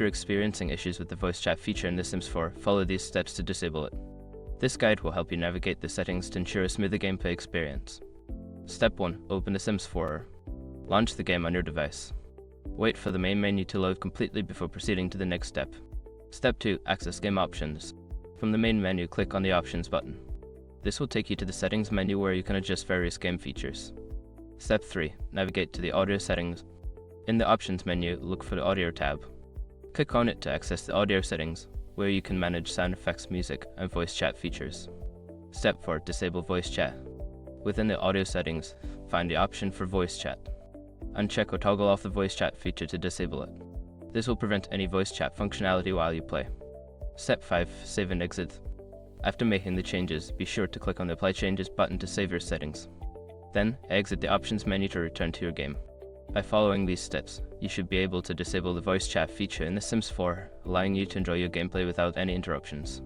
you're experiencing issues with the voice chat feature in The Sims 4, follow these steps to disable it. This guide will help you navigate the settings to ensure a smoother gameplay experience. Step 1. Open The Sims 4. Launch the game on your device. Wait for the main menu to load completely before proceeding to the next step. Step 2. Access game options. From the main menu, click on the Options button. This will take you to the Settings menu where you can adjust various game features. Step 3. Navigate to the Audio settings. In the Options menu, look for the Audio tab. Click on it to access the audio settings, where you can manage sound effects, music, and voice chat features. Step 4. Disable voice chat. Within the audio settings, find the option for voice chat. Uncheck or toggle off the voice chat feature to disable it. This will prevent any voice chat functionality while you play. Step 5. Save and exit. After making the changes, be sure to click on the Apply Changes button to save your settings. Then, exit the Options menu to return to your game. By following these steps, you should be able to disable the voice chat feature in The Sims 4, allowing you to enjoy your gameplay without any interruptions.